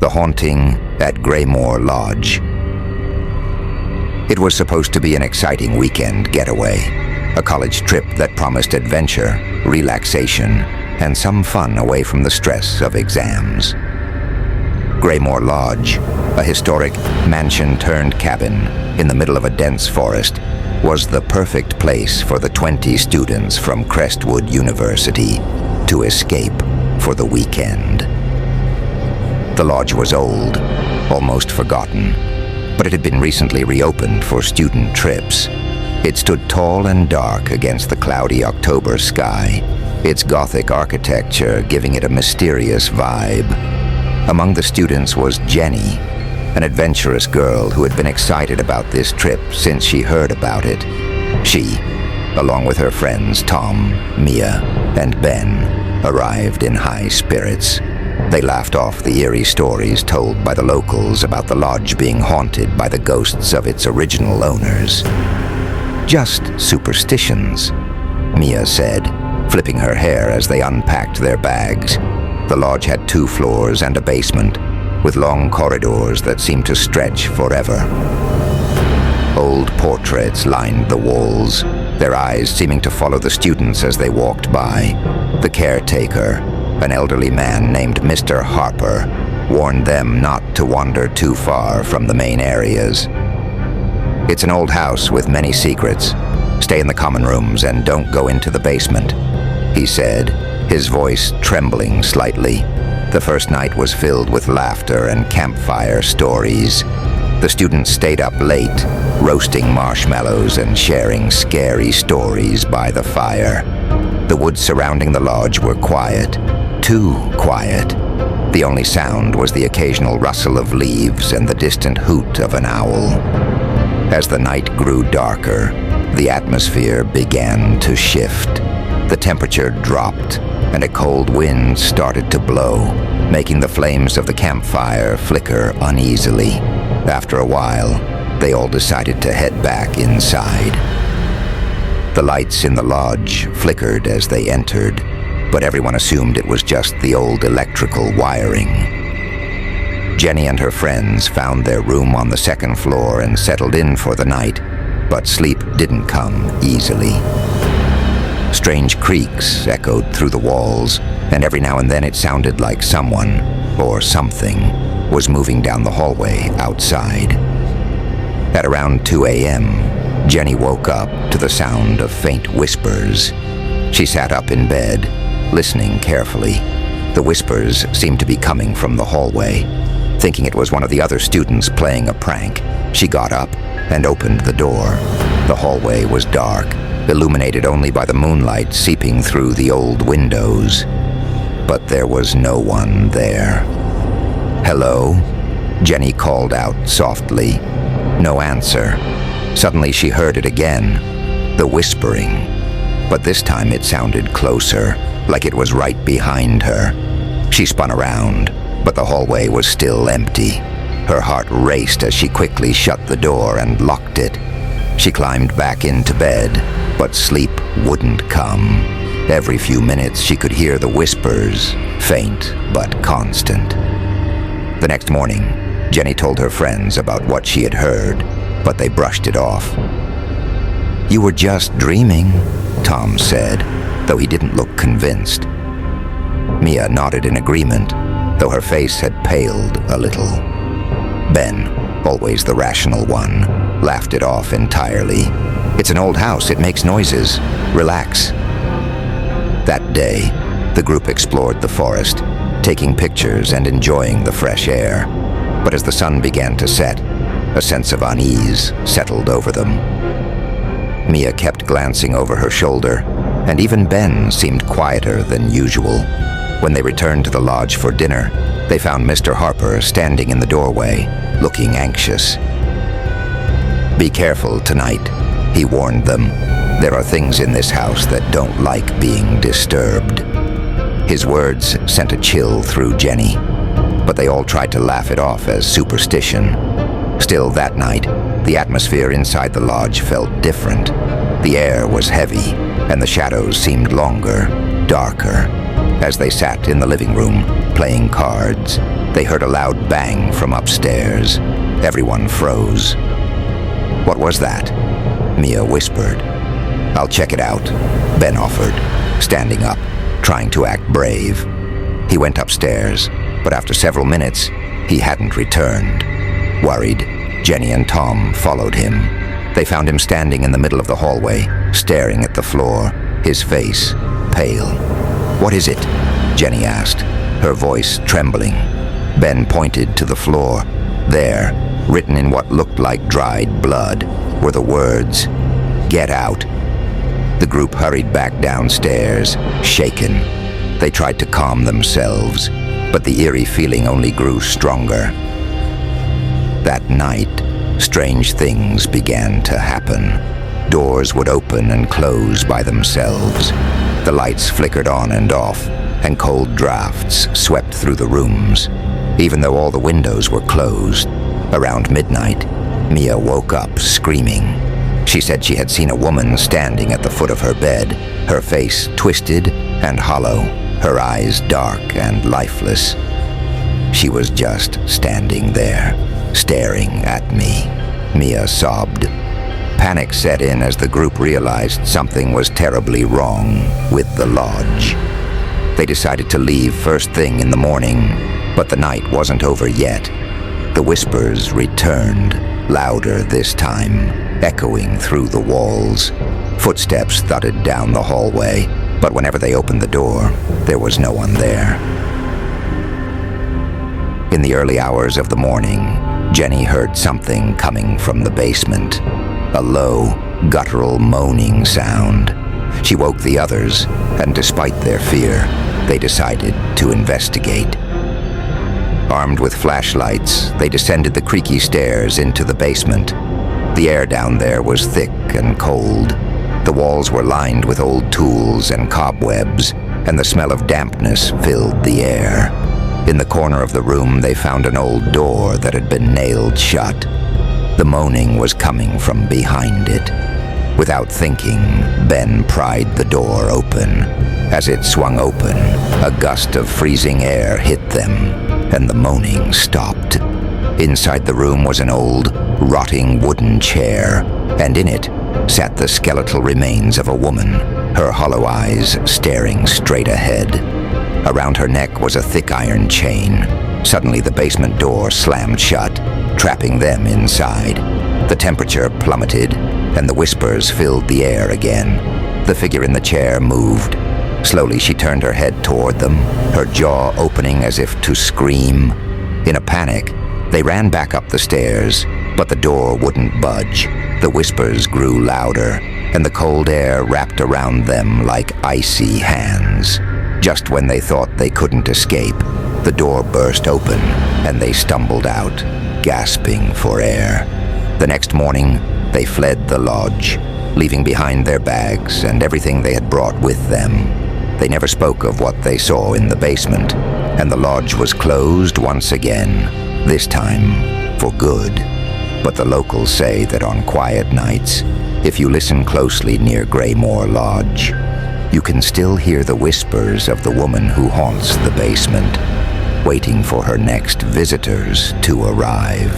The Haunting at Graymore Lodge. It was supposed to be an exciting weekend getaway, a college trip that promised adventure, relaxation, and some fun away from the stress of exams. Graymore Lodge, a historic mansion-turned-cabin in the middle of a dense forest, was the perfect place for the 20 students from Crestwood University to escape for the weekend. The lodge was old, almost forgotten, but it had been recently reopened for student trips. It stood tall and dark against the cloudy October sky, its Gothic architecture giving it a mysterious vibe. Among the students was Jenny, an adventurous girl who had been excited about this trip since she heard about it. She, along with her friends Tom, Mia, and Ben, arrived in high spirits. They laughed off the eerie stories told by the locals about the lodge being haunted by the ghosts of its original owners. Just superstitions, Mia said, flipping her hair as they unpacked their bags. The lodge had 2 floors and a basement, with long corridors that seemed to stretch forever. Old portraits lined the walls, their eyes seeming to follow the students as they walked by. The caretaker, an elderly man named Mr. Harper, warned them not to wander too far from the main areas. "It's an old house with many secrets. Stay in the common rooms and don't go into the basement," he said, his voice trembling slightly. The first night was filled with laughter and campfire stories. The students stayed up late, roasting marshmallows and sharing scary stories by the fire. The woods surrounding the lodge were quiet, too quiet. The only sound was the occasional rustle of leaves and the distant hoot of an owl. As the night grew darker, the atmosphere began to shift. The temperature dropped, and a cold wind started to blow, making the flames of the campfire flicker uneasily. After a while, they all decided to head back inside. The lights in the lodge flickered as they entered, but everyone assumed it was just the old electrical wiring. Jenny and her friends found their room on the 2nd floor and settled in for the night, but sleep didn't come easily. Strange creaks echoed through the walls, and every now and then it sounded like someone, or something, was moving down the hallway outside. At around 2 a.m., Jenny woke up to the sound of faint whispers. She sat up in bed, listening carefully. The whispers seemed to be coming from the hallway. Thinking it was one of the other students playing a prank, she got up and opened the door. The hallway was dark, illuminated only by the moonlight seeping through the old windows. But there was no one there. "Hello?" Jenny called out softly. No answer. Suddenly she heard it again, the whispering. But this time it sounded closer, like it was right behind her. She spun around, but the hallway was still empty. Her heart raced as she quickly shut the door and locked it. She climbed back into bed, but sleep wouldn't come. Every few minutes she could hear the whispers, faint but constant. The next morning, Jenny told her friends about what she had heard, but they brushed it off. "You were just dreaming," Tom said, though he didn't look convinced. Mia nodded in agreement, though her face had paled a little. Ben, always the rational one, laughed it off entirely. "It's an old house, it makes noises. Relax." That day, the group explored the forest, taking pictures and enjoying the fresh air. But as the sun began to set, a sense of unease settled over them. Mia kept glancing over her shoulder, and even Ben seemed quieter than usual. When they returned to the lodge for dinner, they found Mr. Harper standing in the doorway, looking anxious. "Be careful tonight," he warned them. "There are things in this house that don't like being disturbed." His words sent a chill through Jenny, but they all tried to laugh it off as superstition. Still, that night, the atmosphere inside the lodge felt different. The air was heavy, and the shadows seemed longer, darker. As they sat in the living room, playing cards, They heard a loud bang from upstairs. Everyone froze. "What was that?" Mia whispered. "I'll check it out," Ben offered, standing up, trying to act brave. He went upstairs, but after several minutes, he hadn't returned. Worried, Jenny and Tom followed him. They found him standing in the middle of the hallway, staring at the floor, his face pale. "What is it?" Jenny asked, her voice trembling. Ben pointed to the floor. There, written in what looked like dried blood, were the words, "Get out." The group hurried back downstairs, shaken. They tried to calm themselves, but the eerie feeling only grew stronger. That night, strange things began to happen. Doors would open and close by themselves. The lights flickered on and off, and cold drafts swept through the rooms, even though all the windows were closed. Around midnight, Mia woke up screaming. She said she had seen a woman standing at the foot of her bed, her face twisted and hollow, her eyes dark and lifeless. She was just standing there, staring at me, Mia sobbed. Panic set in as the group realized something was terribly wrong with the lodge. They decided to leave first thing in the morning, but the night wasn't over yet. The whispers returned, louder this time, echoing through the walls. Footsteps thudded down the hallway, but whenever they opened the door, there was no one there. In the early hours of the morning, Jenny heard something coming from the basement, a low, guttural moaning sound. She woke the others, and despite their fear, they decided to investigate. Armed with flashlights, they descended the creaky stairs into the basement. The air down there was thick and cold. The walls were lined with old tools and cobwebs, and the smell of dampness filled the air. In the corner of the room, they found an old door that had been nailed shut. The moaning was coming from behind it. Without thinking, Ben pried the door open. As it swung open, a gust of freezing air hit them, and the moaning stopped. Inside the room was an old, rotting wooden chair, and in it sat the skeletal remains of a woman, her hollow eyes staring straight ahead. Around her neck was a thick iron chain. Suddenly, the basement door slammed shut, trapping them inside. The temperature plummeted, and the whispers filled the air again. The figure in the chair moved. Slowly, she turned her head toward them, her jaw opening as if to scream. In a panic, they ran back up the stairs, but the door wouldn't budge. The whispers grew louder, and the cold air wrapped around them like icy hands. Just when they thought they couldn't escape, the door burst open, and they stumbled out, gasping for air. The next morning, they fled the lodge, leaving behind their bags and everything they had brought with them. They never spoke of what they saw in the basement, and the lodge was closed once again, this time for good. But the locals say that on quiet nights, if you listen closely near Graymore Lodge, you can still hear the whispers of the woman who haunts the basement, waiting for her next visitors to arrive.